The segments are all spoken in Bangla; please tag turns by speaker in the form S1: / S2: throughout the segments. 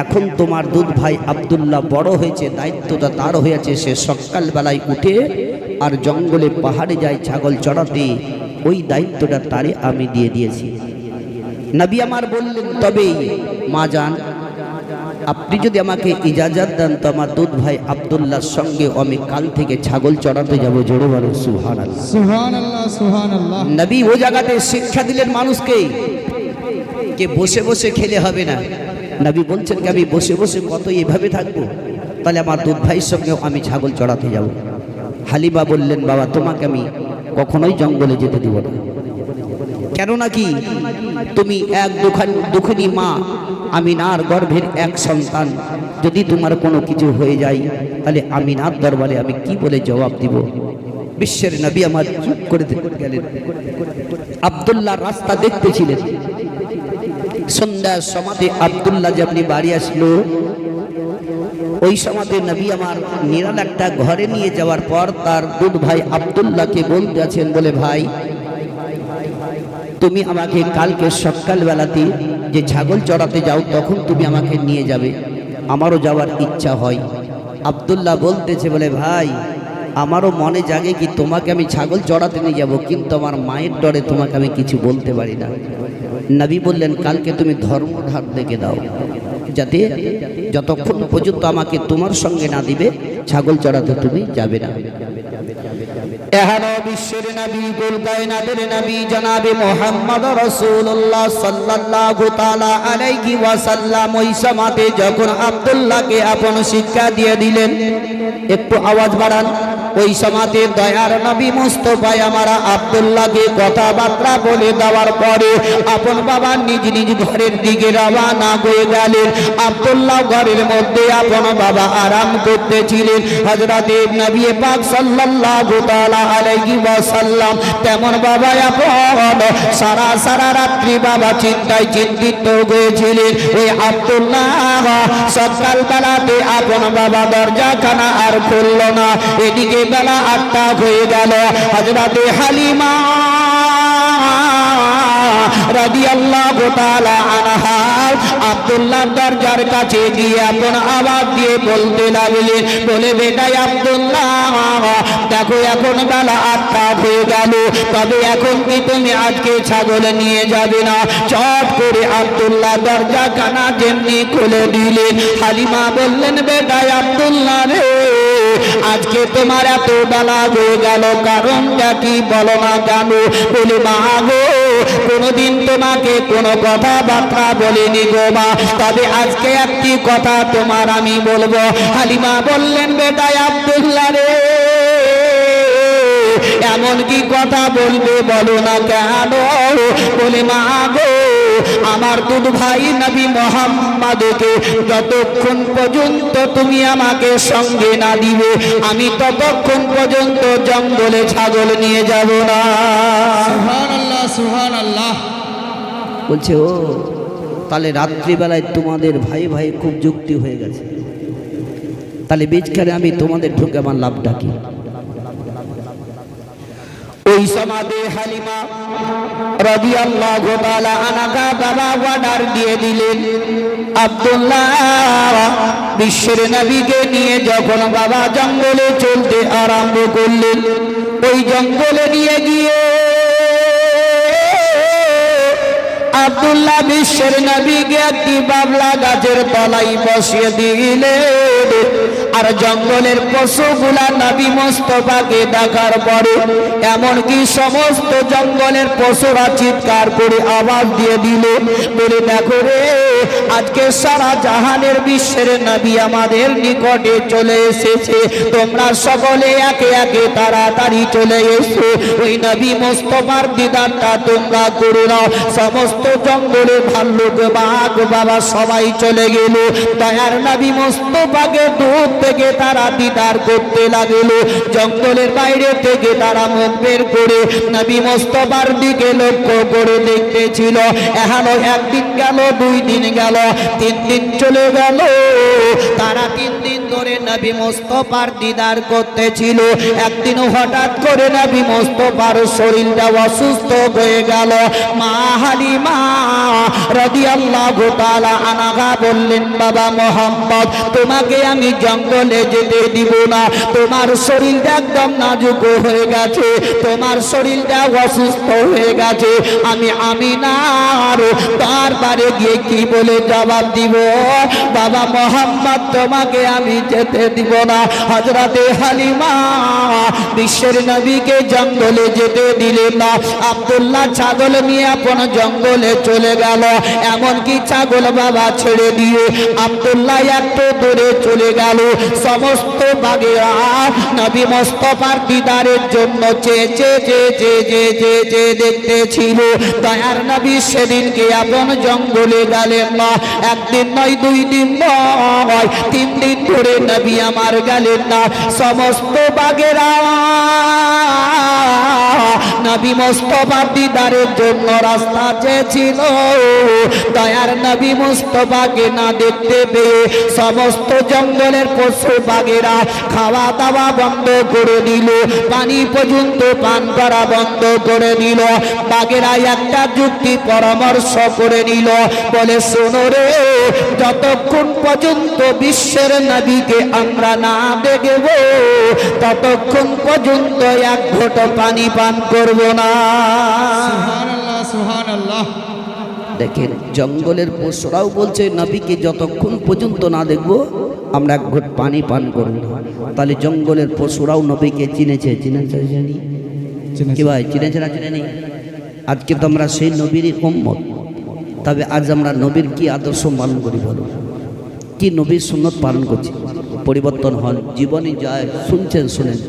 S1: এখন তোমার দুধ ভাই আব্দুল্লাহ বড় হয়েছে, দায়িত্বটা তার হয়েছে। সে সকালবেলায় উঠে আর জঙ্গলে পাহাড়ে যায় ছাগল চড়াতে, ওই দায়িত্বটা তারে আমি দিয়ে দিয়েছি। নবী আমার বললেন, তবে মা জান, আপনি যদি আমাকে ইজাজত দেন তো আমার দুধ ভাই আব্দুল্লাহর সঙ্গে আমি কাল থেকে ছাগল চড়াতে যাব। জোরে বলো সুবহানাল্লাহ,
S2: সুবহানাল্লাহ, সুবহানাল্লাহ।
S1: নবী ও জায়গাতে শিক্ষা দিলেন মানুষকে, কে বসে বসে খেলে হবে না। নবী বলছেন কি আমি বসে বসে কত এভাবে থাকবো, তাহলে আমার দুধ ভাইয়ের সঙ্গে আমি ছাগল চড়াতে যাব। হালিমা বললেন, বাবা তোমাকে আমি কখনোই জঙ্গলে যেতে দিব না, কেননা কি তুমি এক দুঃখিনী মা, আমিনার গর্ভের এক সন্তান। যদি তোমার কোনো কিছু হয়ে যায় তাহলে আমিনার দরবারে আমি কি বলে জবাব দিব? বিশ্বের নবী আমার চুপ করে গেলেন। আব্দুল্লাহ রাস্তা দেখতেছিলেন। সন্ধ্যার সমাধি আব্দুল্লাহ যেমনি বাড়ি আসলো, ওই সমাধি নবী আমার নিরাল একটা ঘরে নিয়ে যাওয়ার পর তার দুধ ভাই আব্দুল্লাহকে বলতে আছেন, বলে ভাই তুমি আমাকে কালকে সকালবেলাতে যে ছাগল চড়াতে যাও তখন তুমি আমাকে নিয়ে যাবে, আমারও যাওয়ার ইচ্ছা হয়। আব্দুল্লাহ বলতেছে, বলে ভাই আমারও মনে জাগে কি তোমাকে আমি ছাগল চড়াতে নিয়ে যাব, কিন্তু আমার মায়ের ডরে তোমাকে আমি কিছু বলতে পারি না। নবী বললেন, কালকে তুমি ধর্মধার দেখে দাও, যাতে যতক্ষণ পর্যন্ত আমাকে তোমার সঙ্গে না দিবে ছাগল চড়াতে তুমি যাবে না। এহানো বিশ্বের নবী, কুল কায়নাতের নবী জনাবে মুহাম্মদ রাসূলুল্লাহ সাল্লাল্লাহু তাআলা আলাইহি ওয়াসাল্লাম ওই সমাতে যখন আব্দুল্লাহকে আপন শিক্ষা দিয়ে দিলেন, একটু আওয়াজ বাড়ান। ওই সমাতে দয়ার নবী মুস্তাফা আমার আব্দুল্লাহকে কথাবার্তা বলে দেওয়ার পরে আপন বাবা নিজ নিজ ঘরের দিকে রওনা হয়ে গেলেন। আব্দুল্লাহ ঘরের মধ্যে আপন বাবা আরাম করতেছিলেন। হযরতে নবী পাক সাল্লাল্লাহু তাআলা আলাইহি ওয়াসাল্লাম তেমন বাবা আপন সারা রাত্রি বাবা চিন্তায় চিন্তিত হয়েছিলেন। ওই আব্দুল্লাহ সকাল বেলাতে আপন বাবা দরজাখানা আর খুলল না। এদিকে বেলা ৮টা হয়ে গেল। হযরতে হালিমা রাদিয়াল্লাহু তাআলা আনহা আব্দুল্লাহর দরজার কাছে গিয়ে আপন আওয়াজ দিয়ে বলতে লাগলেন, বলে বেটা আব্দুল্লাহ, দেখো এখন বেলা ৮টা হয়ে গেল, তবে এখন কি তুমি আজকে ছাগল নিয়ে যাবে না? চট করে আব্দুল্লাহ দরজাখানা যেমনি খুলে দিলেন, হালিমা বললেন, বেটা আব্দুল্লাহ রে, আজকে তোমার এত বেলা হয়ে গেল, কারণটা কি বলো না কেন? বলে মা গো, কোনদিন তোমাকে কোনো কথাবার্তা বলিনি গো মা, তবে আজকে একটি কথা তোমার আমি বলবো। হালিমা বললেন, বেটা আব্দুল্লাহ রে, এমন কি কথা বলবে বলো না কেন? বলে মা গো, আমার দুধ ভাই নবী মুহাম্মদকে যতক্ষণ পর্যন্ত তুমি আমাকে সঙ্গে না দিবে আমি ততক্ষণ পর্যন্ত জঙ্গলে ছাগল নিয়ে যাব না।
S2: সুবহানাল্লাহ, সুবহানাল্লাহ।
S1: বলছে, ও তাহলে রাত্রিবেলায় তোমাদের ভাই ভাই খুব যুক্তি হয়ে গেছে, তাহলে বীজখানে আমি তোমাদের ঢুকে আমার লাভটা কি? ওই সমাধে হালিমা রাদিয়াল্লাহু তাআলা আনহা বাবা অর্ডার দিয়ে দিলেন, আব্দুল্লাহ বিশ্বের নবীকে নিয়ে যখন বাবা জঙ্গলে চলতে আরম্ভ করলেন, ওই জঙ্গলে নিয়ে গিয়ে আব্দুল্লাহ বিশ্বের নবীকে একটি বাবলা গাছের তলায় বসিয়ে দিলেন। আর জঙ্গলের পশুগুলা নবী মুস্তাফাকে দেখার পরে এমনকি সমস্ত জঙ্গলের পশুরা চিৎকার করে আওয়াজ দিয়ে দিল, বলে দেখো রে, আজকে সারা জাহানের বিশ্বের নবী আমাদের নিকটে চলে এসেছে, তোমরা সকলে একে একে তাড়াতাড়ি চলে এসো, ওই নবী মুস্তাফার দিদারটা তোমরা করে নাও। সমস্ত জঙ্গলে ভাল্লুক বাঘ বাবা সবাই চলে গেল। দয়ার নবী মুস্তাফাকে দূর থেকে তারা দিদার করতে লাগল। জঙ্গলের বাইরে থেকে তারা মুখ বের করে নবী মুস্তাফার দিকে লক্ষ্য করে দেখতেছিল। এখনো একদিন গেল, 2 দিন গেল, 3 দিন চলে গেল। তারা 3 দিন ধরে নবী মুস্তাফার দিদার করতেছিল। একদিন হঠাৎ করে নবী মুস্তাফার শরীরটা অসুস্থ হয়ে গেল। মা হালিমা রাদিয়াল্লাহু তাআলা আনহা বললেন, বাবা মুহাম্মদ, তোমাকে আমি জঙ্গলে যেতে দিব না, তোমার শরীরটা একদম নাজুক হয়ে গেছে, তোমার শরীরটা অসুস্থ হয়ে গেছে। আমি আমিনার দরবারে গিয়ে কি বলে জবাব দিব? বাবা মুহাম্মদ, তোমাকে আমি যেতে দিব না। হযরতে হালিমা বিশ্বের নবীকে জঙ্গলে যেতে দিলেন না। আব্দুল্লাহ ছাগল নিয়ে আপন জঙ্গলে চলে গেল। এমনকি ছাগল বাবা ছেড়ে দিয়ে আব্দুল্লাহ একটু দূরে চলে গেল। সমস্ত বাগেরা নবী মুস্তাফার দিদারের জন্য চেয়ে দেখতেছিল। দয়ার নবী সেদিনকে আপন জঙ্গলে গেলেন না। একদিন নয়, 2 দিন নয়, 3 দিন ধরে নবী আমার গেলেন না। সমস্ত বাগেরা নবী মুস্তাফার দিদারের জন্য রাস্তা চেয়েছিল। দয়ার নবী মুস্তাফাকে না দেখতে পেয়ে সমস্ত জঙ্গলের পশু বাগেরা খাওয়া দাওয়া বন্ধ করে দিল, পানি পর্যন্ত পান করা বন্ধ করে দিল। বাগেরা একটা যুক্তি পরামর্শ করে নিল, বলে শোনো রে, যতক্ষণ পর্যন্ত বিশ্বের নবীকে আমরা না দেখব ততক্ষণ পর্যন্ত এক ঘট পানি পান করব না।
S2: সুবহানাল্লাহ, সুবহানাল্লাহ।
S1: দেখেন, জঙ্গলের পশুরাও বলছে নবীকে যতক্ষণ পর্যন্ত না দেখব আমরা এক ঘট পানি পান করব না। তাহলে জঙ্গলের পশুরাও নবীকে চিনেছে কি ভাই? চিনেছে না চিনেনি? আজকে তো আমরা সেই নবীরই উম্মত। তবে আজ আমরা নবীর কি আদর্শ পালন করি বলো? কি নবীর সুন্নত পালন করছি? পরিবর্তন হন, জীবনে যায়, শুনছেন, শুনেন।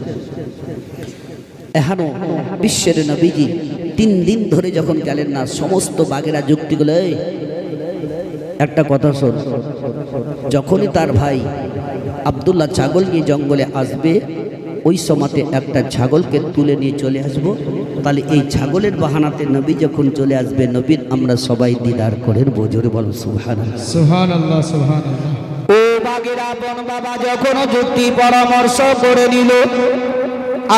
S1: এখনো বিশ্বের নবীজি 3 দিন ধরে যখন গেলেন না, সমস্ত বাগেরা যুক্তিগুলো, একটা কথা শোন, যখনই তার ভাই আব্দুল্লাহ ছাগল নিয়ে জঙ্গলে আসবে, ওই সময়তে একটা ছাগলকে তুলে নিয়ে চলে আসবো। তাহলে এই ছাগলের বাহানাতে নবী যখন চলে আসবে, নবীর আমরা সবাই দিদার করে বোঝরে বল সুবহানাল্লাহ,
S2: সুবহানাল্লাহ, সুবহানাল্লাহ।
S1: ও বাগেরা বন বাবা যখন যুক্তি পরামর্শ করে নিল,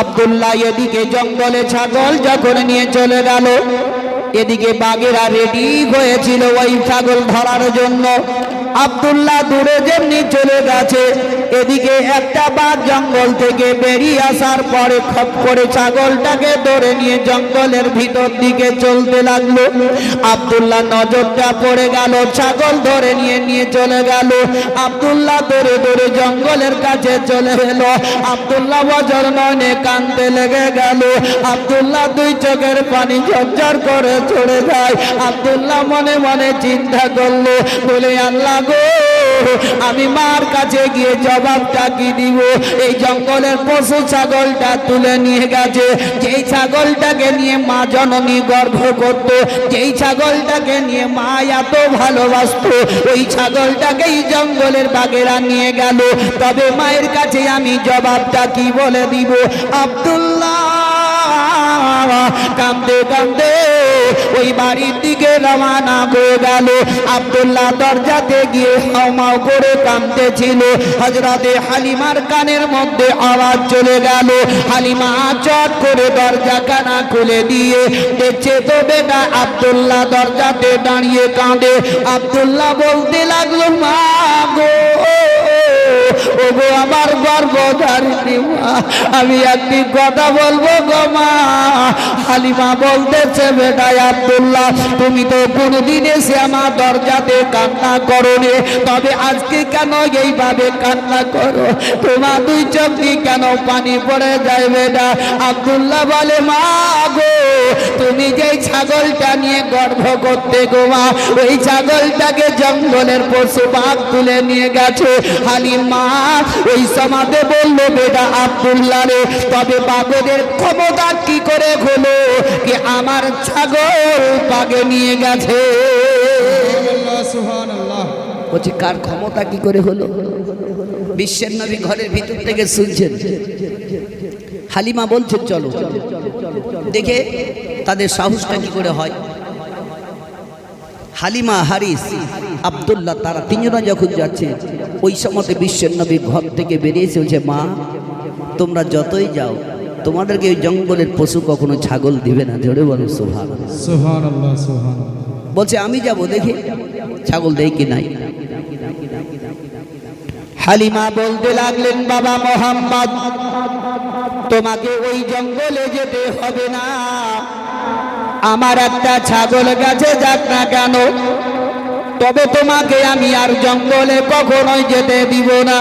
S1: আব্দুল্লাহ এদিকে জঙ্গলে ছাগল যখন নিয়ে চলে গেল, এদিকে বাগেরা রেডি হয়েছিল ওই ছাগল ধরার জন্য। আব্দুল্লাহ দূরে যেমনি চলে গেছে, এদিকে একটা বাঘ জঙ্গল থেকে বেরিয়ে আসার পরে খপ করে ছাগলটাকে ধরে নিয়ে জঙ্গলের ভিতর দিকে চলতে লাগলো। আব্দুল্লাহ নজরটা পড়ে গেল, ছাগল ধরে নিয়ে চলে গেল। আব্দুল্লাহ দৌড়ে দৌড়ে জঙ্গলের কাছে চলে এলো। আব্দুল্লাহ বজর নয়নে কাঁদতে লেগে গেল। আব্দুল্লাহ 2 চোখের পানি ঝরঝর করে চলে যায়। আব্দুল্লাহ মনে মনে চিন্তা করলো, বলে আল্লাহ গো, আমি মার কাছে গিয়ে জবাবটা কি দিব? এই জঙ্গলের পশু ছাগলটা তুলে নিয়ে গেছে, যেই ছাগলটাকে নিয়ে মা জননী গর্ভ করত, যেই ছাগলটাকে নিয়ে মা এত ভালোবাসতো, ওই ছাগলটাকেই জঙ্গলের বাগেরা নিয়ে গেল। তবে মায়ের কাছে আমি জবাবটা কি বলে দিব? আব্দুল্লাহ কাঁদতে কাঁদতে ওই বাড়ির দিকে রওনা হয়ে গেল। আব্দুল্লাহ দরজাতে গিয়ে হাউমাউ করে কাঁদতেছিল। হযরতে হালিমার কানের মধ্যে আওয়াজ চলে গেল। হালিমা চট করে দরজাখানা খুলে দিয়ে দেখছে তো বেটা আব্দুল্লাহ দরজাতে দাঁড়িয়ে কাঁদে। আব্দুল্লাহ বলতে লাগলো, মা গো, ও গো আমার গর্ভধারিণী মা, আমি একটি কথা বলবো গো মা। হালিমা বলতেছে, বেটা আব্দুল্লাহ, তুমি তো কোনদিন এসে আমার দরজাতে কান্না করোনি, তবে আজকে কেন এইভাবে কান্না করো? তোমার 2 চোখ দিয়ে কেন পানি পড়ে যায় বেটা? আব্দুল্লাহ বলে, মা গো, তুমি যেই ছাগলটা নিয়ে গর্ভ করতে গো মা, ওই ছাগলটাকে জঙ্গলের পশু বাঘ তুলে নিয়ে গেছে। হালিমা ওই সমাজে বললো, বেটা আব্দুল্লাহ রে, তবে বাঘের ক্ষমতা কি করে হলো কি আমার ছাগল বাঘে নিয়ে গেছে?
S2: সুবহানাল্লাহ, সুবহানাল্লাহ।
S1: বলছি, কার ক্ষমতা কি করে হলো? বিশ্বের নবী ঘরের ভিতর থেকে শুনছেন। হালিমা বলছেন, চলো দেখে তাদের সাহসটা কি করে হয়। হালিমা, হারিস, আব্দুল্লাহ, তারা তিনজনা যখন যাচ্ছে ওই সময়তে বিশ্বের নবী ঘর থেকে বেরিয়েছে, বলছে মা তোমরা যতই যাও তোমাদেরকে ওই জঙ্গলের পশু কখনো ছাগল দিবে না। জোরে বলো সুবহানাল্লাহ।
S2: সুবহানাল্লাহ সুবহানাল্লাহ।
S1: বলছে আমি যাব দেখি ছাগল দেই কি নাই। হালিমা বলতে লাগলেন বাবা মোহাম্মদ তোমাকে ওই জঙ্গলে যেতে হবে না, আমার একটা ছাগল গাছে যাক না কেন, তবে তোমাকে আমি আর জঙ্গলে কখনোই যেতে দিব না।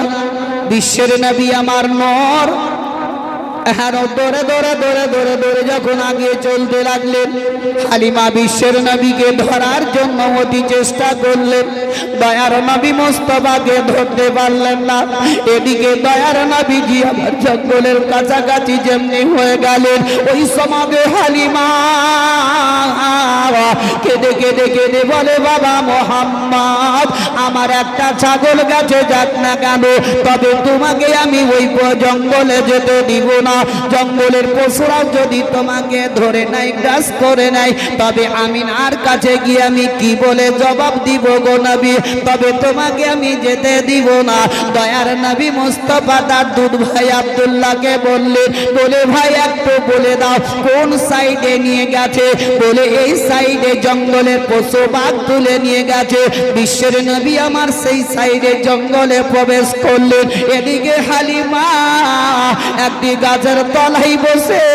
S1: বিশ্বের নবী আমার নর দৌড়ে দৌড়ে দৌড়ে দৌড়ে দৌড়ে যখন আগে চলতে লাগলেন, হালিমা বিশ্বের নবীকে ধরার জন্য অতি চেষ্টা করলেন, দয়ার নবী মুস্তাফাকে ধরতে পারলেন না। এদিকে দয়ার নবীজি আবার জঙ্গলের কাছাকাছি যেমনি হয়ে গেলেন, ওই সমাজে হালিমা কেঁদে কেঁদে কেঁদে বলে বাবা মোহাম্মদ আমার একটা ছাগল গাছে যাক না কেন, তবে তোমাকে আমি ওই জঙ্গলে যেতে দিব না। জঙ্গলের পশুরা যদি তোমাকে ধরে নাই, গ্রাস করে নাই, তবে আমিনার কাছে গিয়ে আমি কি বলে জবাব দিব গো নবী, তবে তোমাকে আমি যেতে দিব না। দয়ার নবী মুস্তাফা তার দুধ ভাই আব্দুল্লাহকে বললেন, বলে ভাই একটু বলে দাও কোন সাইডে নিয়ে গেছে, বলে এই সাইডে জঙ্গলের পশু বাঘ তুলে নিয়ে গেছে। বিশ্বের নবী আমার সেই সাইডে জঙ্গলে প্রবেশ করলেন। এদিকে হালিমা একটি গাছের তলায় বসে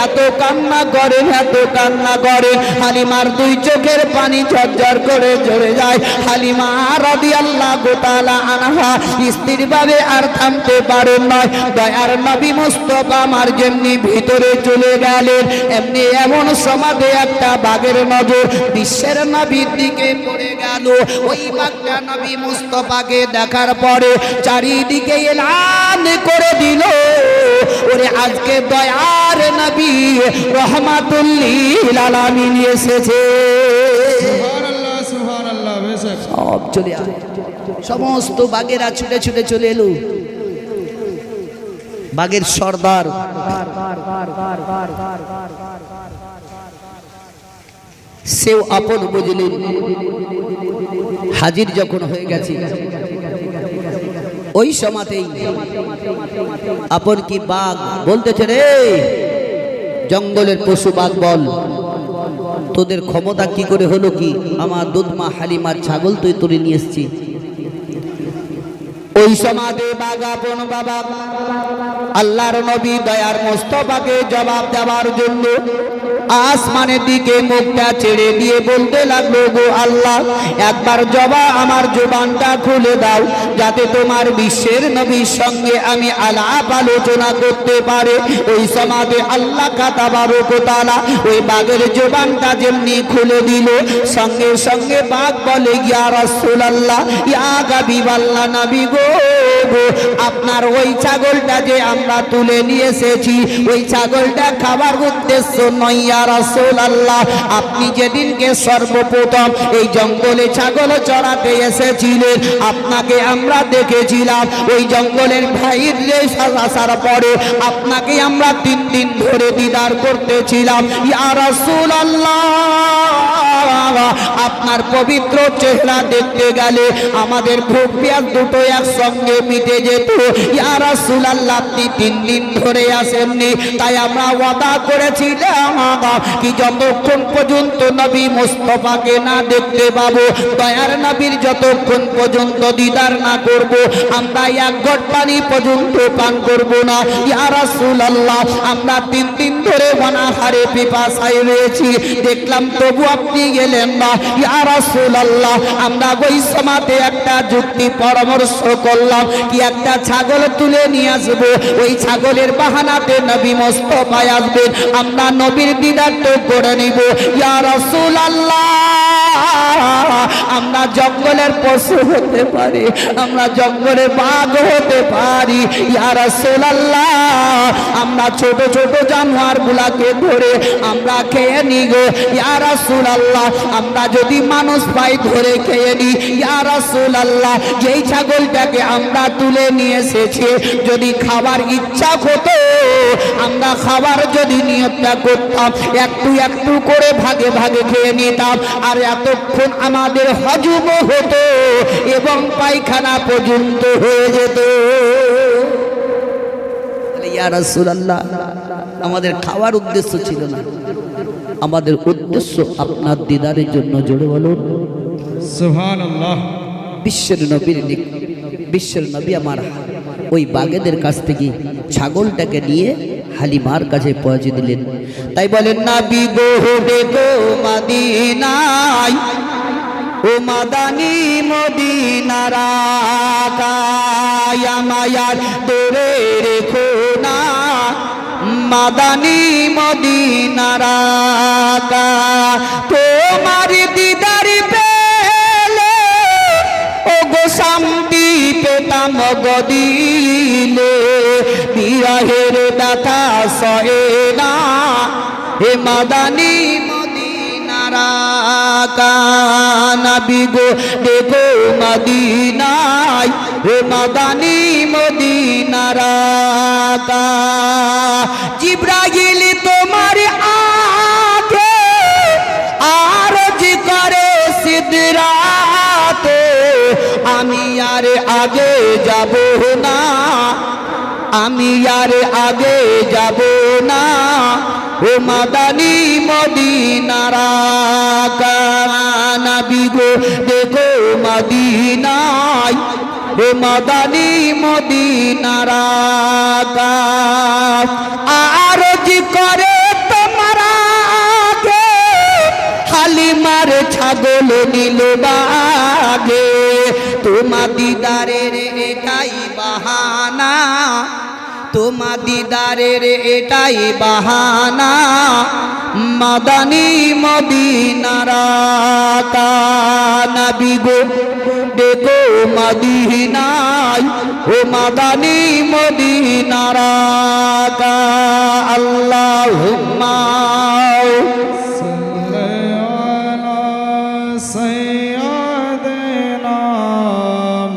S1: এত কান্না করেন, এত কান্না করেন, হালিমার দুই চোখের পানি ঝরঝর করে ঝরে যায়। হালিমা রাদিয়াল্লাহু তাআলা আনহা স্থির ভাবে আর থামতে পারেন না। দয়ার নবী মুস্তাফা আমার যেমনি ভিতরে চলে গেলেন, এমনি এমন সমাধে একটা বাঘের নজর বিশ্বের নবীর দিকে পড়ে গেল। ওই বাঘটা নবী মুস্তাফাকে দেখার পরে চারিদিকে এলান করে দিল, ওরে আজকে দয়ার নবী রহমাতুল লিল আলামিন এসেছে।
S2: সুবহানাল্লাহ সুবহানাল্লাহ। বেশক
S1: সব চলে আসে, সমস্ত বাঘেরা ছুটে ছুটে চলে এলো। বাঘের সর্দার সেও আপন বুঝলেন, হাজির যখন হয়ে গেছে ওই সময়তেই আপন কি বাঘ বলতেছে, রে জঙ্গলের পশু বাঘ বল তোদের ক্ষমতা কি করে হলো কি, আমার দুধমা হালিমার ছাগল তুই তুলে নিয়ে এসছি। ওই সমাজে বাঘ আপন বাবা আল্লাহর নবী দয়ার মুস্তাফাকে জবাব দেওয়ার জন্য আসমানের দিকে মুখটা ছেড়ে দিয়ে বলতে লাগলো, গো আল্লাহ একবার আমার জবানটা খুলে দাও, যাতে তোমার বিশ্বের নবীর সঙ্গে আমি আলাপ আলোচনা করতে পারে। ওই সমাজে আল্লাহ তাবারক ওয়া তাআলা ওই বাঘের জবানটা যেমনি খুলে দিল, সঙ্গে সঙ্গে বাঘ বলে, ইয়া রাসূলুল্লাহ, ইয়া হাবিবাল্লাহ, নবী গো আপনার ওই ছাগলটা যে আমরা তুলে নিয়ে এসেছি, ওই ছাগলটা খাবার উদ্দেশ্য নয় ইয়া রাসূলুল্লাহ। আপনি যেদিনকে সর্বপ্রথম এই জঙ্গলে ছাগল চড়াতে এসেছিলেন, আপনাকে আমরা দেখেছিলাম। ওই জঙ্গলের ভাইয়ের আসার পরে আপনাকে আমরা 3 দিন ধরে দিদার করতেছিলাম ইয়া রাসূলুল্লাহ। আপনার পবিত্র চেহারা দেখতে গেলে আমাদের ভোগ পেয়াস দুটো একসঙ্গে মিটে যেত ইয়া রাসূলুল্লাহ। আপনি 3 দিন ধরে আসেননি, তাই আমরা ওয়াদা করেছিলাম কি যতক্ষণ পর্যন্ত নবী মুস্তাফাকে না দেখতে পাবো, দয়ার নবীর যতক্ষণ পর্যন্ত দিদার না করব, আমরা এক ঘট পানি পর্যন্ত পান করব না ইয়া রাসূলুল্লাহ। আমরা 3 দিন ধরে অনাহারে পিপাসায় রয়েছি, দেখলাম তবু আপনি গেলেন না ইয়া রাসূলুল্লাহ। আমরা ওই সমাতে একটা যুক্তি পরামর্শ করলাম কি একটা ছাগল তুলে নিয়ে আসবো, ওই ছাগলের বাহানাতে নবী মুস্তাফা আসবেন, আমরা নবীর দিদার তো করে নিব ইয়া রাসূলুল্লাহ। আমরা জঙ্গলের পশু হতে পারি, আমরা জঙ্গলের বাঘ হতে পারি ইয়া রাসূলুল্লাহ। আমরা ছোট ছোট জানোয়ার গুলাকে ধরে আমরা খেয়ে নিব ইয়া রাসূলুল্লাহ। আমরা যদি মানুষ পাই ধরে খেয়ে নি ইয়া রাসূলুল্লাহ। যেই ছাগলটাকে আমরা তুলে নিয়ে এসেছি, যদি খাবার ইচ্ছা হতো আমরা খাবার যদি নিয়তটা করতাম, একটু একটু করে ভাগে ভাগে খেয়ে নিতাম, আর এতক্ষণ তখন আমাদের হজম হতো এবং পায়খানা পর্যন্ত হয়ে যেত। ইয়া রাসূলুল্লাহ, আমাদের খাওয়ার উদ্দেশ্য ছিল না, আমাদের উদ্দেশ্য আপনার দিদারের জন্য। জোরে বলুন
S2: সুবহানাল্লাহ।
S1: বিশ্বের নবী আমার ওই বাগেদের কাছ থেকে ছাগলটাকে নিয়ে হালিমার কাছে পৌঁছে দিলেন। তাই বলেন, নবী গো দেখো মদিনায়, ও মাদানী মদিনার আকায়, মায়ার তোরে রেখো না মাদানী মদিনার আকায়। তোমার দিদার পেলে ও গো শান্তি পেতাম গদিলে, বিরহের ব্যথা সহে না হে মাদানী মদিনার আকায়। নবী গো দেখো মদিনায়, হে মাদানী মদিনার আকায়। জিবরাইল তোমার আগে আরজ করে সিদরাতে, আমি আর আগে যাব না, আমি আর আগে যাব না ও মাদানী মদিনার আকায়। নবী গো দেখো মদিনায়, ও মাদানী মদিনার আকায়। আরজ করে তোমার আগে হালিমার ছাগল নীল বাগে, তোমার দিদারের এটাই বাহানা, তোমার দিদারের এটাই বাহানা মাদানী মদিনার আকায়। নবী গো দেখো মদিনায়, ও মাদানী মদিনার আকায়। আল্লাহুম্মা
S2: সাল্লি আলা সাইয়্যিদিনা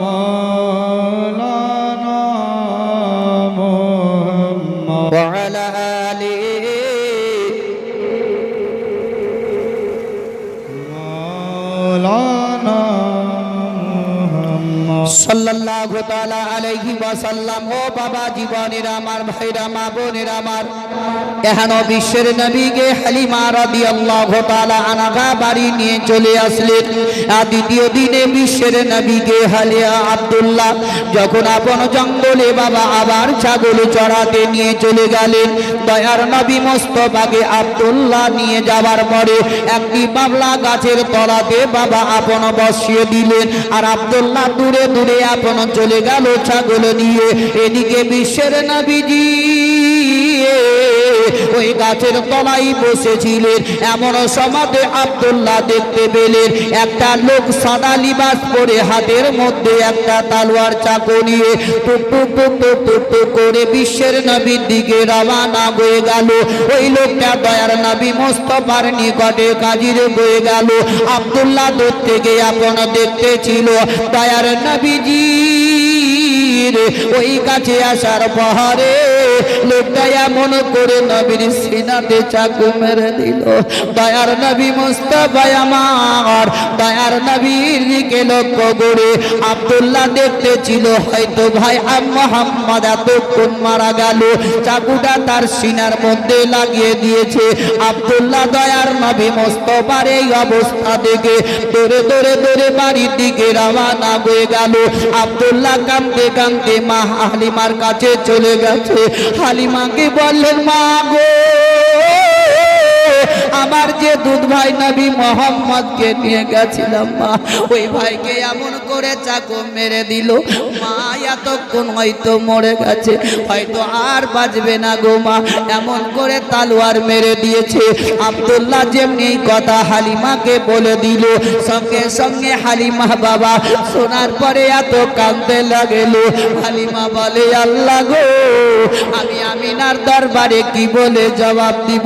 S2: মাওলানা মুহাম্মদ
S1: ওয়া আলা আলিহি
S2: মাওলানা মুহাম্মদ
S1: সাল্লাল্লাহু তাআলা আলাইহি ওয়াসাল্লাম। ও বাবা জীবনেরা আমার, ভাইরা মা বোনেরা আমার, এহেন বিশ্বের নবীকে হালিমা রাদিয়াল্লাহু তাআলা আনহা বাড়ি নিয়ে চলে আসলেন। দ্বিতীয় দিনে বিশ্বের নবীকে হালিয়া আব্দুল্লাহ যখন আপন জঙ্গলে বাবা আবার ছাগল চড়াতে নিয়ে চলে গেলেন, দয়ার নবী মোস্তফাকে আব্দুল্লাহ নিয়ে যাবার পরে একটি বাবলা গাছের তলাতে বাবা আপন বসিয়ে দিলেন, আর আব্দুল্লাহ দূরে দূরে আপন চলে গেল ছাগল নিয়ে। এদিকে বিশ্বের নবীজি ওই গাছের তলায় বসেছিলেন। এমন সমাতে আব্দুল্লাহ দেখতে পেলেন একটা লোক সাদা লিবাস পরে হাতের মধ্যে একটা তালোয়ার চাকু নিয়ে টুক টুক টুক টুক টুক টুক করে বিশ্বের নবীর দিকে রওনা হয়ে গেল। ওই লোকটা দয়ার নবী মোস্তফার নিকটে কাজির হয়ে গেল। আব্দুল্লাহ দূর থেকে আপন দেখতে ছিল দয়ার নবীজি ওই কাছে আসার পরে লোকটা এমন করে নবীর সিনাতে চাকু মেরে দিল। দয়ার নবী মুস্তাফা আমার দয়ার নবীর দিকে লক্ষ্য করে আব্দুল্লাহ দেখতে ছিল হয়তো ভাই মুহাম্মদ এতক্ষণ মারা গেল, চাকুটা তার সিনার মধ্যে লাগিয়ে দিয়েছে। আব্দুল্লাহ দয়ার নবী মুস্তাফার এই অবস্থা দেখে দৌড়ে দৌড়ে দৌড়ে বাড়ির দিকে রওনা হয়ে গেল। আব্দুল্লাহ কাঁদতে কাঁদতে মা হালিমার কাছে চলে গেছে। হালিমাকে বললেন, মা গো, আমার যে দুধ ভাই নবী মোহাম্মদকে নিয়ে গেছিলাম, মা ওই ভাইকে এমন করে চাকু মেরে দিল, মা এতক্ষণ হয়তো মরে গেছে, হয়তো আর বাঁচবে না গো মা, এমন করে তালোয়ার মেরে দিয়েছে। আব্দুল্লাহ যেমনি কথা হালিমাকে বলে দিল, সঙ্গে সঙ্গে হালিমা বাবা শোনার পরে এত কাঁদতে লাগেল। হালিমা বলে, আল্লাহ গো, আমি আমিনার দরবারে কি বলে জবাব দিব?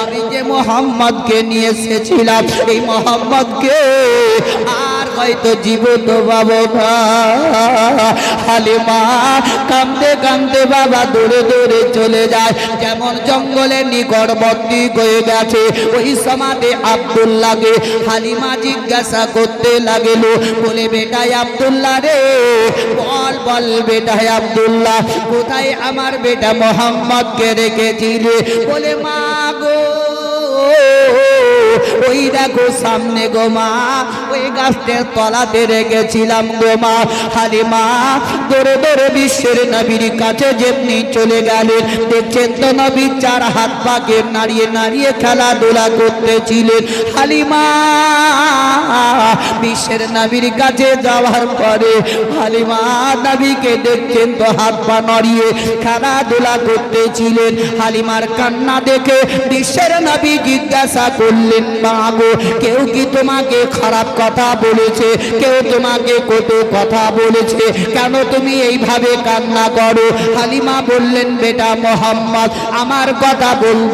S1: আমি যে মোহাম্মদকে নিয়ে এসেছিলাম, এই মোহাম্মদকে আর হয়তো জীবিত পাবো না। হালিমা কাঁদতে কাঁদতে বাবা দৌড়ে দৌড়ে চলে যায়। যেমন জঙ্গলের নিকটবর্তী হয়ে গেছে, ওই সমাধি আব্দুল্লাহকে হালিমা জিজ্ঞাসা করতে লাগিল, বলে বেটাই আব্দুল্লাহ রে, বল বল বেটাই আব্দুল্লাহ, কোথায় আমার বেটা মোহাম্মদকে রেখেছিলে? বলে মা গো, ওই দেখো সামনে গো মা, ওই গাছটার তলাতে রেখেছিলাম গো মা। হালিমা দৌড়ে দৌড়ে বিশ্বের নবীর কাছে যেমনি চলে গেলেন, দেখছেন তো নবী চার হাত পাকে নাড়িয়ে নাড়িয়ে খেলাধুলা করতেছিলেন। হালিমা বিশ্বের নবীর কাছে যাওয়ার পরে হালিমা নবীকে দেখছেন তো হাত পা নাড়িয়ে খেলাধুলা করতেছিলেন। হালিমার কান্না দেখে বিশ্বের নবী জিজ্ঞাসা করলেন, মা গো, কেউ কি তোমাকে খারাপ কথা বলেছে? কেউ তোমাকে কত কথা বলেছে? কেন তুমি এইভাবে কান্না করো? হালিমা বললেন, বেটা মোহাম্মদ, আমার কথা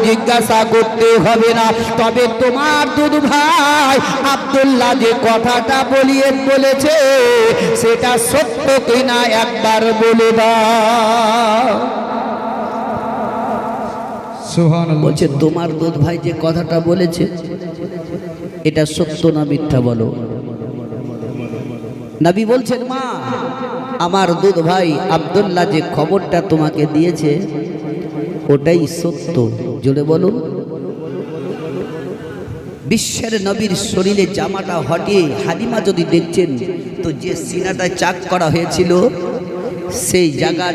S1: জিজ্ঞাসা করতে হবে না, তবে তোমার দুধ ভাই আব্দুল্লাহ যে কথাটা বলেছে সেটা সত্য কিনা একবার বলে দাও।
S2: সুবহানাল্লাহ।
S1: বলছে, তোমার দুধ ভাই যে কথাটা বলেছে এটা সত্য না মিথ্যা বলো। নবী বলছেন, মা, আমার দুধ ভাই আব্দুল্লাহ যে খবরটা তোমাকে দিয়েছে ওটাই সত্য। জোরে বলো। বিশ্বের নবীর শরীরে জামাটা হটিয়ে হালিমা যদি দেখছেন তো যে সিনাটা চাক করা হয়েছিল সেই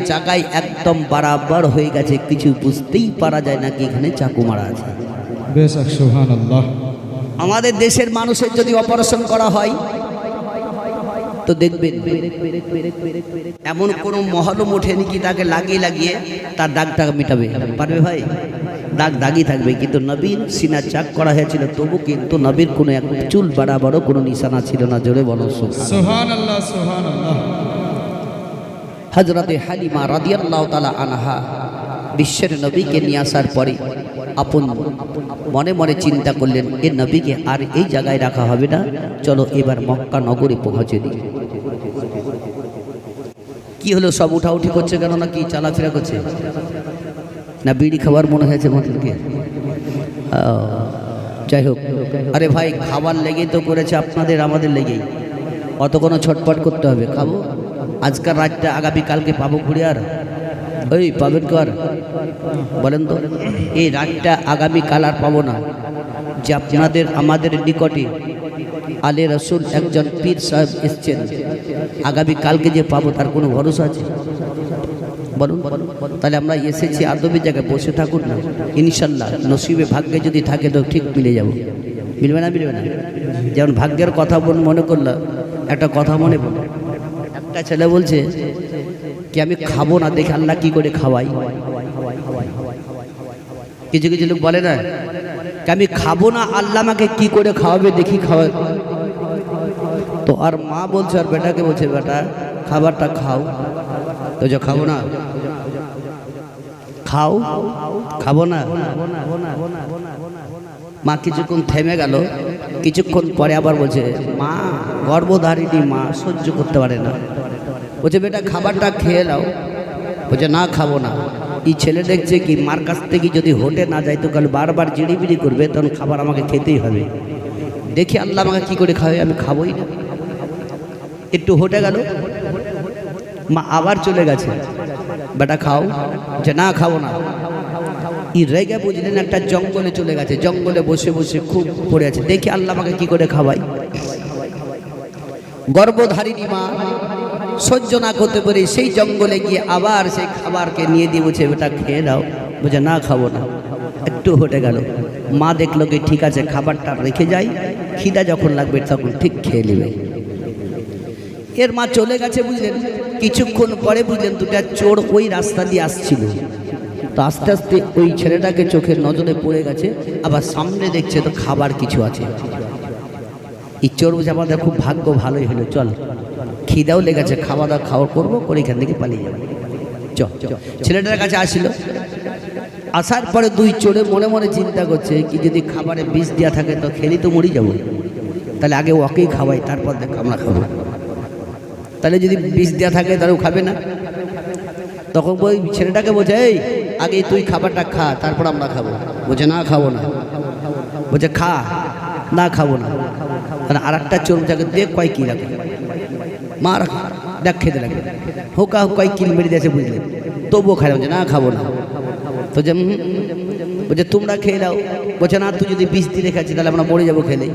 S1: জায়গায় একদম বরাবর হয়ে গেছে, কিছু বুঝতেই পারা যায় না কি এখানে চাকু মারা আছে।
S2: বেশক সুবহানাল্লাহ।
S1: আমাদের দেশের মানুষের যদি অপারেশন করা হয় তো দেখবেন এমন কোনো মহলম ওঠেনি কি তাকে লাগিয়ে লাগিয়ে তার দাগটা মেটাবে পারবে? ভাই, দাগ দাগই থাকবে। কিন্তু নবীর সিনা চাক করা হয়েছিল, তবু কিন্তু নবীর কোনো এক চুল বরাবরও কোনো নিশানা ছিল না। জোরে বলো
S2: সুবহানাল্লাহ, সুবহানাল্লাহ।
S1: হযরতে হালিমা রাদিয়াল্লাহু তাআলা আনহা বিশ্বের নবীকে নিয়ে আসার পরে আপন মনে মনে চিন্তা করলেন, এ নবীকে আর এই জায়গায় রাখা হবে না, চলো এবার মক্কা নগরে পৌঁছে দিই। কি হলো, সব উঠাউঠি করছে কেন? না কি চলাফেরা করছে? না বিড়ি খাবার মনে হয়েছে মতলকে? যাই হোক, আরে ভাই, খাবার লেগেই তো করেছে আপনাদের আমাদের লেগেই। অত কোনো ছটপট করতে হবে? খাবো আজকাল রাতটা, আগামীকালকে পাবো ঘুরে? আর ওই পাবেন কর বলেন তো, এই রাতটা আগামীকাল আর পাবো না। যে আপনাদের আমাদের নিকটে আলে রসুল একজন পীর সাহেব এসছেন, আগামীকালকে যে পাবো তার কোনো ভরসা আছে? বলুন। তাহলে আমরা এসেছি আদবি জায়গায়, বসে থাকুন না, ইনশাল্লাহ নসিবে ভাগ্যে যদি থাকে তো ঠিক মিলে যাব। মিলবে না? মিলবে না? যেমন ভাগ্যের কথা মনে করলাম, একটা কথা মনে পড়ল। একটা ছেলে বলছে কি আমি খাবো না, দেখে আল্লাহ কি করে খাওয়াই। কিছু কিছু লোক বলে না কি আমি খাবো না, আল্লাহ আমাকে কি করে খাওয়াবে দেখি খাওয়াই। তো আর মা বলছে আর বেটাকে বলছে, বেটা খাবারটা খাও। তো যে খাবো না, খাও, খাবো না। মা কিছুক্ষণ থেমে গেল, কিছুক্ষণ পরে আবার বলছে, মা গর্ভধারিণী মা, সহ্য করতে পারে না। বলছে, বেটা খাবারটা খেয়ে নাও। বলছে, না খাবো না। এই ছেলে দেখছে কি মার কাছ থেকে যদি হোটে না যায় তো কাল বারবার জিড়িবিড়ি করবে, তখন খাবার আমাকে খেতেই হবে। দেখি আল্লাহ আমাকে কি করে খাওয়াই, আমি খাবোই না। একটু হোটে গেল, মা আবার চলে গেছে, বেটা খাও। যে না খাবো না। ই রেগে বুঝলেন একটা জঙ্গলে চলে গেছে, জঙ্গলে বসে বসে খুব পড়ে আছে, দেখি আল্লাহ আমাকে কি করে খাওয়াই। গর্ভধারিণী মা সহ্য না করতে পারে সেই জঙ্গলে গিয়ে আবার সেই খাবারকে নিয়ে দিয়ে বলছে, বেটা খেয়ে নাও। বলছে, না খাবো না। একটু হটে গেল, মা দেখলো কি ঠিক আছে খাবারটা রেখে যাই, খিদা যখন লাগবে তখন ঠিক খেয়ে নেবে। এর মা চলে গেছে বুঝলেন। কিছুক্ষণ পরে বুঝলেন দুটা চোর ওই রাস্তা দিয়ে আসছিল। তো আস্তে আস্তে ওই ছেলেটাকে চোখের নজরে পড়ে গেছে, আবার সামনে দেখছে তো খাবার কিছু আছে। এই চোর বুঝে আমাদের খুব ভাগ্য ভালোই হলো, চল খিদাও লেগেছে, খাওয়া দাওয়া খাওয়া করবো করে এখান থেকে পালিয়ে যাবো। ছেলেটার কাছে আসিল, আসার পরে দুই চোরে মনে মনে চিন্তা করছে কি যদি খাবারে বিষ দেওয়া থাকে তো খেলি তো মরি যাবো। তাহলে আগে ওকেই খাওয়াই, তারপর দেখ আমরা খাবো। তাহলে যদি বিষ দেওয়া থাকে তাহলেও খাবে না। তখন ওই ছেলেটাকে বলছে, এই আগে তুই খাবারটা খা, তারপর আমরা খাবো। বলছে না খাবো না। বলছে খা, না খাবো না। তাহলে আর একটা চোর যাকে দেখ কয় কি লাগে, মার দেখ খেতে লাগে, হোকা কয় কিল মেরে দিয়েছে বুঝলেন, তবুও খাই। বলছে না খাবো না। তো যে বলছে তোমরা খেয়ে দাও। বলছে না তুই যদি বিষ দিয়ে খাচ্ছি তাহলে আমরা মরে যাবো খেলে,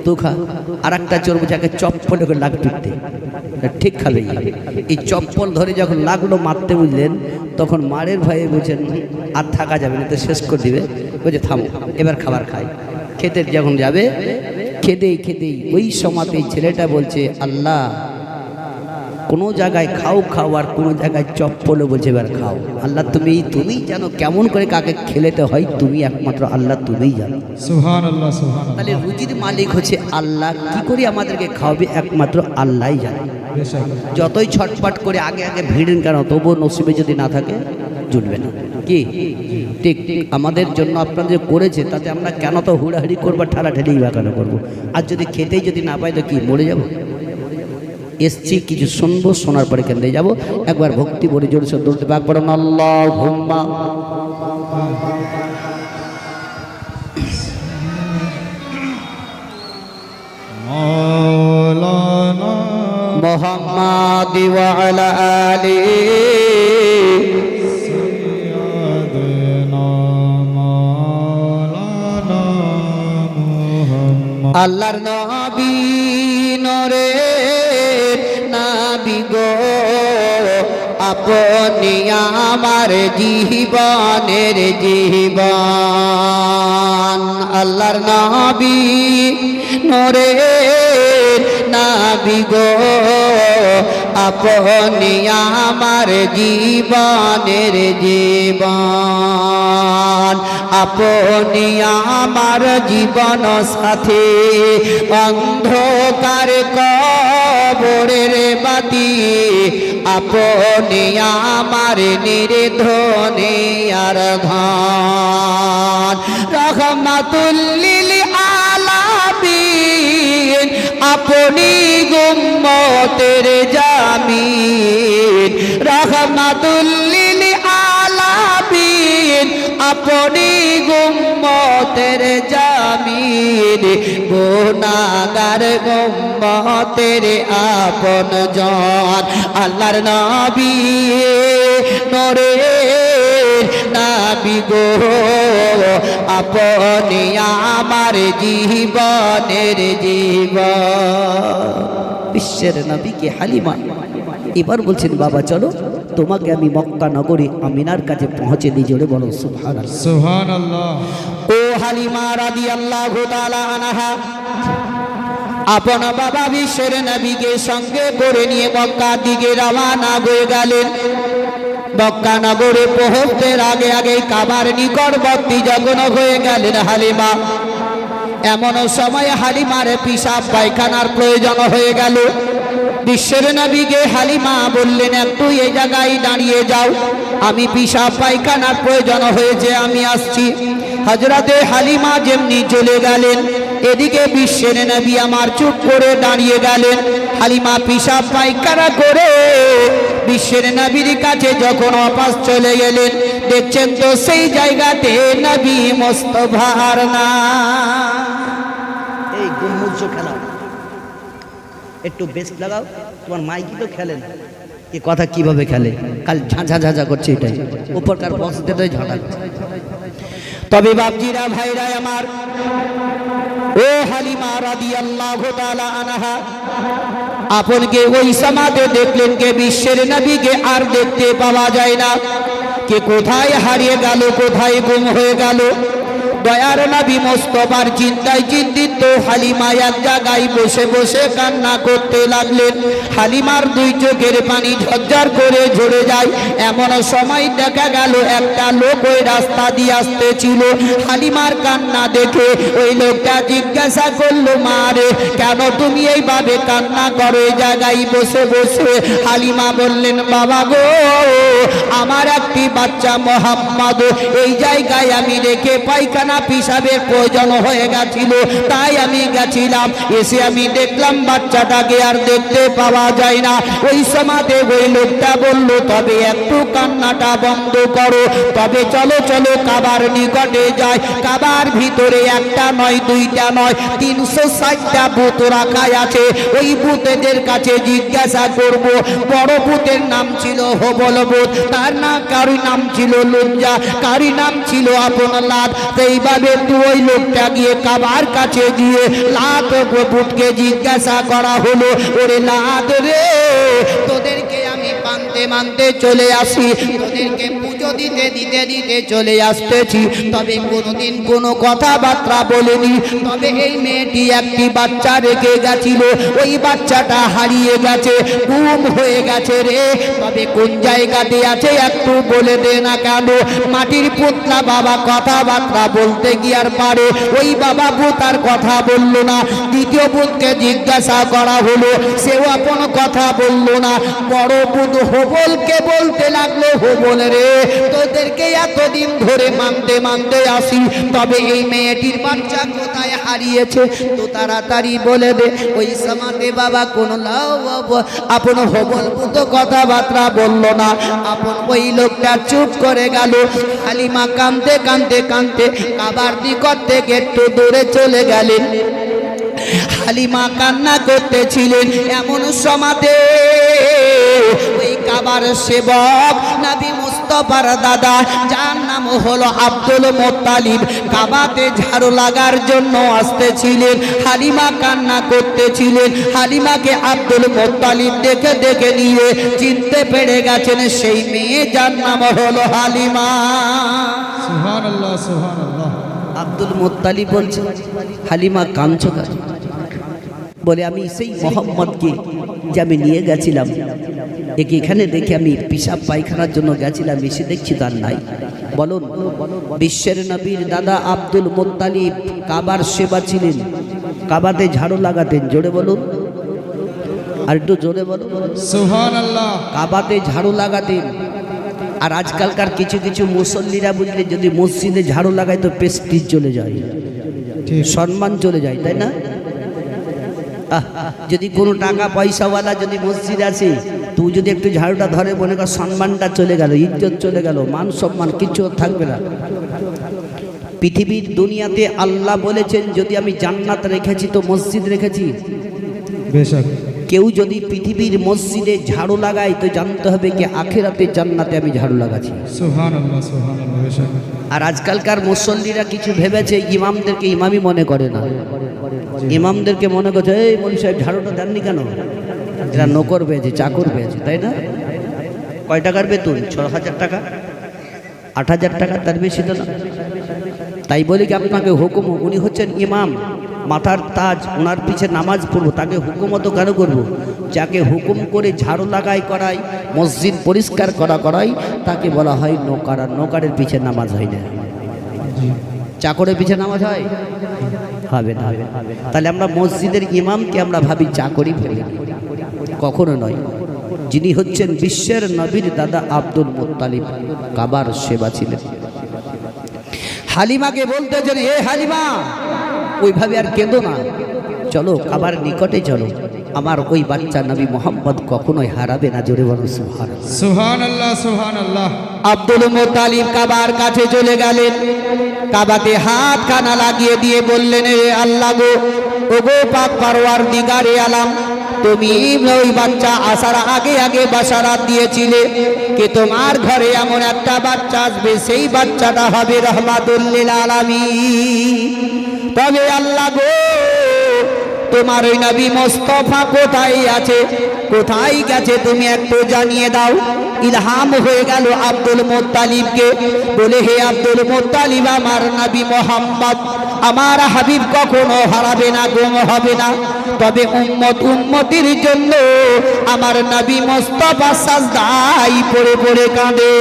S1: তুই খা। আর একটা চোর বলছে একে চপ্পল করে লাগ পিটতে, ঠিক খাবে। এই চপ্পল ধরে যখন লাগলো মারতে বুঝলেন, তখন মারের ভয়ে বলছেন আর থাকা যাবে না, তো শেষ করে দিবে। বলছে থামো, এবার খাবার খাই। খেতে যখন যাবে, খেতেই খেতেই ওই সময়তেই ছেলেটা বলছে, আল্লাহ কোনো জায়গায় খাও খাও, আর কোনো জায়গায় চপ্পলও বলছে এবার খাও। আল্লাহ তুমি জানো কেমন করে কাকে খেলেতে হয়, তুমি একমাত্র আল্লাহ, তুমিই জানো।
S2: সুবহানাল্লাহ, সুবহানাল্লাহ।
S1: তাহলে রুজির মালিক হচ্ছে আল্লাহ, কি করে আমাদেরকে খাওয়াবে একমাত্র আল্লাহই জানে।
S2: বেশক।
S1: যতই ছটফট করে আগে আগে ভিড়েন কেন, তবুও নসিবে যদি না থাকে জুটবে না। কি ঠিক আমাদের জন্য আপনারা যে করেছে, তাতে আমরা কেন তো হুড়াহুড়ি করবো, ঠেলাঠেলি বা কেন করবো? আর যদি খেতেই যদি না পাই তো কি মরে যাব? এসছি কিছু শুনবো, শোনার পরে কেন্দ্রে যাব। একবার ভক্তি বলে জোরে সে দৌড়তে পাক পড়েন আল্লাহুম্মা
S2: মাওলানা
S1: মুহাম্মাদ ওয়া আলা আলি
S2: সাইয়্যিদানা মাওলানা মুহাম্মদ।
S1: আল্লাহর নবী নরে নাবি গো, আপনি আমার জীবনের জীবন। আল্লাহর নবী নরে নাবি গো, আপনি আমার জীবনের জীবন। আপনি আমার জীবন সাথী, অন্ধকার কবরের বাতি। আপনি আমার নির্ধনে আর ধন, রহমাতুল লিল আলামিন। আপনি উম্মতের জামিন, রহমাতুল লিল আলামিন। আপনি উম্মতের জামিন, গুনাহগার উম্মতের আপনজন। আল্লাহর নবী নরে নাবি গো, আপনি আমার জীবনের জীবন। বিশ্বের নবীকে হালিমা এবার বলছেন, বাবা চলো তোমাকে আমি মক্কা নগরী আমিনার কাছে পৌঁছে দিই। জোরে বলো সুবহানাল্লাহ,
S2: সুবহানাল্লাহ।
S1: ও হালিমা রাদিয়াল্লাহু তাআলা আনহা আপন বাবা বিশ্বের নবীকে সঙ্গে করে নিয়ে মক্কার দিকে রওনা হয়ে গেলেন। মক্কা নগরে পৌঁছতে আগে আগে কাবার নিকটবর্তী যখন হয়ে গেলেন হালিমা, এমন সময় হালিমার পিশাব পায়খানার প্রয়োজন হয়ে গেল। বিশ্বের নবীকে হালিমা বললেন, একটু এই জায়গায় দাঁড়িয়ে যাও, আমি পিশাব পায়খানার প্রয়োজন হয়েছে, আমি আসছি। হযরতে হালিমা যেমনি চলে গেলেন, এদিকে বিশ্বের নবী আমার চুপ করে দাঁড়িয়ে গেলেন। হালিমা পিশাব পায়খানা করে বিশ্বের নবীর কাছে যখন ওয়াপস চলে গেলেন, দেখছেন তো সেই জায়গাতে নবী মুস্তাফার না। এই গুমুজ খেলাও, একটু বেস্ট লাগাও, তোমার মাইকি তো খেলে না। এ কথা কিভাবে খেলে, কাল ঝাঁঝা ঝাঁঝা করছে, এটাই উপরকার বসতে তো ঝাঁটা। তবে বাপজিরা ভাইরা আমার, ও হালিমা রাদিয়াল্লাহু তাআলা আনহা আপনকে ওই সমাজে দেখলেন কে বিশ্বের নবীকে আর দেখতে পাওয়া যায় না। কে কোথায় হারিয়ে গেল, কোথায় গুম হয়ে গেল। দয়ার নবী মুস্তাফার চিন্তায় চিন্তিত হালিমা এক জায়গায় বসে বসে কান্না করতে লাগলেন। হালিমার দুই চোখের পানি ঝরঝর করে ঝরে যায়। এমন সময় দেখা গেল একটা লোক ওই রাস্তা দিয়ে আসতেছিল। হালিমার কান্না দেখে ওই লোকটা জিজ্ঞাসা করলো, মা রে কেন তুমি এইভাবে কান্না করো এই জায়গায় বসে বসে? হালিমা বললেন, বাবা গো, আমার একটি বাচ্চা মোহাম্মদ এই জায়গায় আমি রেখে পায়খানা পায়খানা পিসাবের প্রয়োজন হয়ে গেছিল, তাই আমি গেছিলাম। এসে আমি দেখলাম বাচ্চাটাকে আর দেখতে পাওয়া যায় না। ওই সমাজে ওই লোকটা বলল, তবে একটু কান্নাটা বন্ধ করো, তবে চলো চলো কাবার নিকটে যাই। কাবার ভিতরে একটা নয়, দুইটা নয়, 360টা বুত রাখা আছে। ওই বুতেদের কাছে জিজ্ঞাসা করব। বড় বুতের নাম ছিল হবল বুত, তার না কারো নাম ছিল লজ্জা, কারি নাম ছিল আপন লাত। সেইভাবে ওই লোকটা গিয়ে কাবার কাছে গিয়ে লাত বুতকে জিজ্ঞাসা করা হলো, ওরে লাত রে, তোদেরকে আমি মানতে মানতে চলে আসি, তোদেরকে পুজো দিতে দিতে দিতে চলে আসতেছি, তবে কোনোদিন কোনো কথাবার্তা বলেনি। তবে এই মেয়েটি একটি বাচ্চা রেখে গেছিল, ওই বাচ্চাটা হারিয়ে গেছে, গুম হয়ে গেছে রে। তবে কোন জায়গাতে আছে একটু বলে দে না কেন? মাটির পুতলা বাবা কথাবার্তা বলতে গিয়ে আর পারে, ওই বাবা ভূত আর কথা বলল না। দ্বিতীয় ভূতকে জিজ্ঞাসা করা হলো, সেও আপন কথা বলল না। বড় ভূত হবলকে বলতে লাগলো, হবল রে, তোদেরকে এতদিন ধরে মানতে মানতে আসি, তবে এই মেয়েটির বাচ্চা কোথায় হারিয়েছে তো তাড়াতাড়ি বলে দে। ওই সমাজে বাবা কোন আপন হবল ভূত কথাবার্তা বলল না। আপন ওই লোকটা চুপ করে গেল। হালিমা কাঁদতে কাঁদতে কাঁদতে কাবার নিকট থেকে একটু দূরে চলে গেলেন। হালিমা কান্না করতেছিলেন। এমন সমাজে ওই কাবার সেবক নবী মুস্তাফার দাদা, যার নাম হলো আব্দুল মুত্তালিব, কাবাতে ঝাড়ু লাগার জন্য আসতেছিলেন। হালিমা কান্না করতেছিলেন। হালিমাকে আব্দুল মুত্তালিব দেখে দেখে নিয়ে চিনতে পেরে গেছেন সেই মেয়ে, যার নাম হলো হালিমা।
S2: সুবহানাল্লাহ, সুবহানাল্লাহ।
S1: আব্দুল মুত্তালিব বলছে, হালিমা কাঁদছো কেন? বলে, আমি সেই মোহাম্মদকে যে আমি নিয়ে গেছিলাম, একে এখানে দেখে আমি পিসাব পায়খানার জন্য গেছিলাম, এসে দেখছি তার নাই। বলুন, বিশ্বের নবীর দাদা আব্দুল মুত্তালিব কাবার সেবা ছিলেন, কাবাতে ঝাড়ু লাগাতেন। জোরে বলুন, আর একটু জোরে বলুন।
S2: সুবহানাল্লাহ।
S1: কাবাতে ঝাড়ু লাগাতেন। আর আজকালকার কিছু কিছু মুসল্লিরা বুঝলে যদি মসজিদে ঝাড়ু লাগায় তো প্রেস্টিজ চলে যায়,
S2: ঠিক।
S1: সম্মান চলে যায়, তাই না? যদি কোনো টাকা পয়সাওয়ালা যদি মসজিদ আছে, তুই যদি একটু ঝাড়ুটা ধরে, মনে কর সম্মানটা চলে গেল, ইজ্জত চলে গেল, মান সম্মান কিচ্ছু থাকবে না। পৃথিবীর দুনিয়াতে আল্লাহ বলেছেন, যদি আমি জান্নাত রেখেছি তো মসজিদ রেখেছি।
S2: বেশক।
S1: কেউ যদি পৃথিবীর মসজিদে ঝাড়ু লাগায় তো জানতে হবে কি আখিরাতে জান্নাতে আমি ঝাড়ু লাগাচ্ছি।
S2: সুবহানাল্লাহ, সুবহানাল্লাহ। বেশক।
S1: আর আজকালকার মুসল্লিরা কিছু ভেবেছে, ইমামদেরকে ইমামই মনে করে না। ইমামদেরকে মনে করছে, এই মৌলভী সাহেব ঝাড়ুটা দেননি কেন? এরা নকর পেয়েছে, চাকর পেয়েছে, তাই না? কয় টাকার বেতন? 6,000 টাকা, 8,000 টাকা, তার বেশি তো না। তাই বলি কি আপনাকে হুকুম, উনি হচ্ছেন ইমাম, মাথার তাজ, ওনার পিছে নামাজ পড়বো, তাকে হুকুমত কেন করব? যাকে হুকুম করে ঝাড়ু লাগাই করাই, মসজিদ পরিষ্কার করাই, তাকে বলা হয় নৌকার। আর নৌকারের পিছে নামাজ হয় না। চাকরের পিছে নামাজ হয়? হবে না। তাহলে আমরা মসজিদের ইমামকে আমরা ভাবি চাকরি ফেলি, কখনো নয়। যিনি হচ্ছেন বিশ্বের নবীর দাদা আব্দুল মুত্তালিব, কাবার সেবা ছিলেন। হালিমাকে বলতেছেন, এ হালিমা, ওইভাবে আর কেঁদো না, চলো কাবার নিকটে চলো, আমার ওই বাচ্চা নবী মোহাম্মদ কখনোই হারাবে না। জোরে বলো সুবহানাল্লাহ,
S2: সুবহানাল্লাহ, সুবহানাল্লাহ।
S1: আব্দুল মুত্তালিব কাবার কাছে চলে গেলেন। কাবাতে হাত কানা লাগিয়ে দিয়ে বললেন, এ আল্লাহ গো, ও গো পাক পরওয়ারদিগারে আলাম, তুমি ওই বাচ্চা আসার আগে আগে বাশারাত দিয়েছিলে কি তোমার ঘরে এমন একটা বাচ্চা আসবে, সেই বাচ্চাটা হবে রহমাতুল লিল আলামিন। তবে আল্লাহ গো, তোমার ওই নবী মুস্তাফা কোথায় আছে, কোথায় গেছে তুমি একটু জানিয়ে দাও। ইলহাম হয়ে গেল আব্দুল মুত্তালিবকে, বলে, হে আব্দুল মুত্তালিব, আমার নবী মোহাম্মদ, আমার হাবিব কখনো হারাবে না, গুম হবে না। তবে উম্মতির জন্য আমার নবী মুস্তাফা সাজদায় পড়ে পড়ে কাঁদে,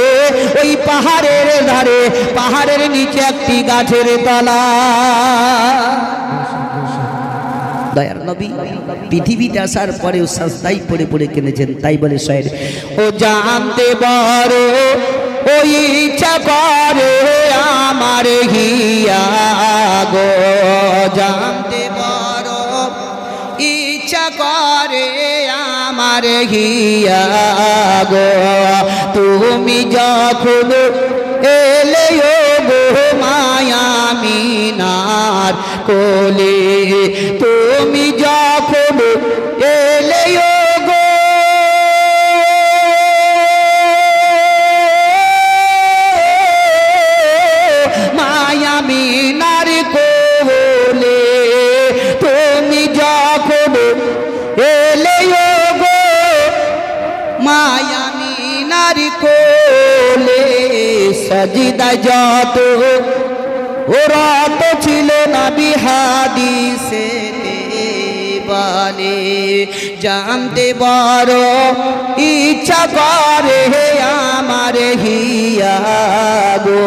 S1: ওই পাহাড়ের ধারে, পাহাড়ের নিচে একটি গাছের তলা। দয়ার নবী পৃথিবীতে আসার পরেও সাজদায় পড়ে পড়ে কেঁদেছেন। তাই বলে শায়ের, ও জানতে বড় ওই ইচ্ছা করে আমার হিয়া গো জানতে বড় ইচ্ছা করে আমার হিয়া গো তুমি যখন এলে গো মায়ামিনার কোলে তুমি যখন এলে গো মায়ামিনার কোলে তুমি যখন এলে গো মায়ামিনার কোলে সজিদা যত ওরাত ছিল নবী হাদিসে বলে জানতে বড় ইচ্ছা করে আমার হিয়া গো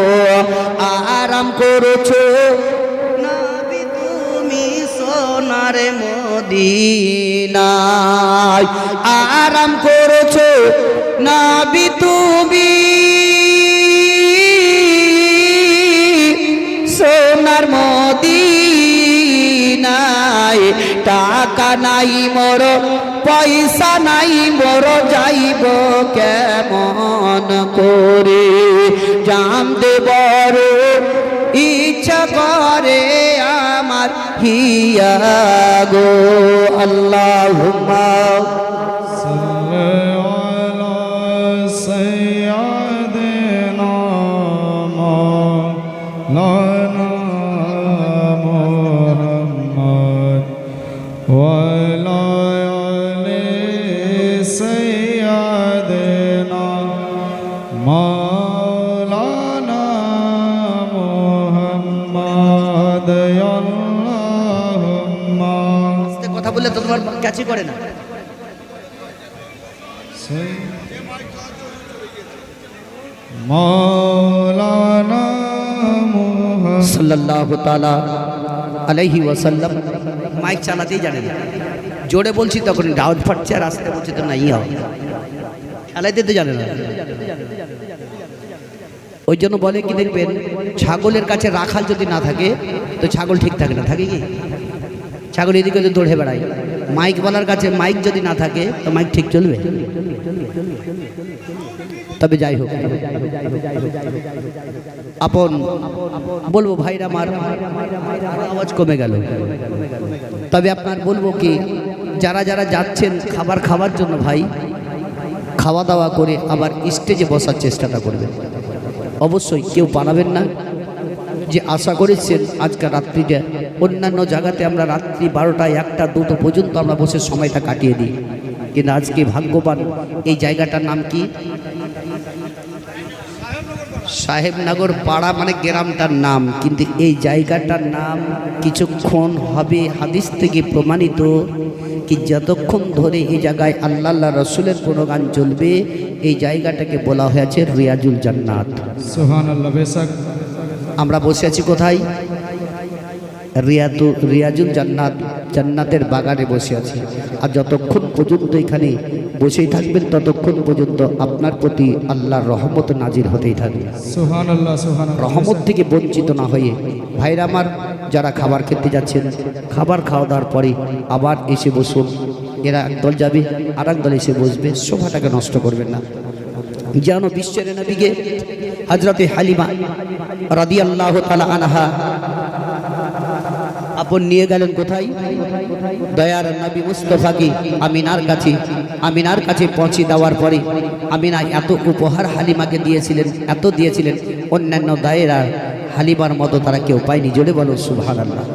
S1: আরাম করছো নবী তুমি সোনার মদিনায় আরাম করছো নবী তুমি সোনার মদিনায় টাকা নাই মোর পয়সা নাই মোর যাইব কেমন করে জানতে বড় ইচ্ছা করে আমার হিয়া গো আল্লাহুম্মা কথা বললে তো তোমার ক্যাচি করে না
S2: মৌলানা
S1: সাল্লাল্লাহু তাআলা আলাইহি ওয়াসাল্লাম মাইক চালাতেই জানে না জোরে বলছি তখন আওয়াজ ফাটছে আর আস্তে বলছি তো নাই হয় চালাইতে তো জানে না ওই জন্য বলে কি দেখবেন ছাগলের কাছে রাখাল যদি না থাকে তো ছাগল ঠিক থাকে না থাকে কি ছাগল এদিকে যদি দৌড়ে বেড়ায় মাইক বলার কাছে মাইক যদি না থাকে তো মাইক ঠিক চলবে তবে যাই হোক আপন বলবো ভাইরা আমার আওয়াজ কমে গেল তবে আপনার বলবো কি যারা যারা যাচ্ছেন খাবার খাওয়ার জন্য ভাই খাওয়া দাওয়া করে আবার স্টেজে বসার চেষ্টাটা করবেন অবশ্যই কেউ বানাবেন না যে আশা করেছেন আজকে রাত্রিটা অন্যান্য জায়গাতে আমরা রাত্রি 12টা 1টা 2টো পর্যন্ত আমরা বসে সময়টা কাটিয়ে দিই কিন্তু আজকে ভাগ্যবান এই জায়গাটার নাম কি সাহেবনগর পাড়া মানে গ্রামটার নাম কিন্তু এই জায়গাটার নাম কিছুক্ষণ হবে হাদিস থেকে প্রমাণিত কি যতক্ষণ ধরে এই জায়গায় আল্লাহ আল্লাহ রসুলের গুণগান চলবে এই জায়গাটাকে বলা হয়েছে রিয়াজুল জান্নাত
S2: সুবহানাল্লাহ বেশক
S1: আমরা বসে আছি কোথায় রিয়াজুল জান্নাত জান্নাতের বাগানে বসে আছি আর যতক্ষণ পর্যন্ত এখানে বসেই থাকবেন ততক্ষণ পর্যন্ত আপনার প্রতি আল্লাহর রহমত নাজির হতেই থাকবে
S2: সুবহানাল্লাহ সুবহানাল্লাহ
S1: রহমত থেকে বঞ্চিত না হয়ে ভাইরা আমার যারা খাবার খেতে যাচ্ছেন খাবার খাওয়া দাওয়ার পরে আবার এসে বসুন এরা একদল যাবে আর একদল এসে বসবে শোভাটাকে নষ্ট করবেন না যেন বিশ্বের নবীকে হযরতে হালিমা রাদিয়াল্লাহু তাআলা আনহা আপন নিয়ে গেলেন কোথায় দয়ার নবী মুস্তাফাকে আমিনার কাছে পৌঁছে দেওয়ার পরে আমিনা এত উপহার হালিমাকে দিয়েছিলেন এত দিয়েছিলেন অন্যান্য দায়েরা হালিমার মতো তারা কেউ পায়নি জোরে বলো সুবহানাল্লাহ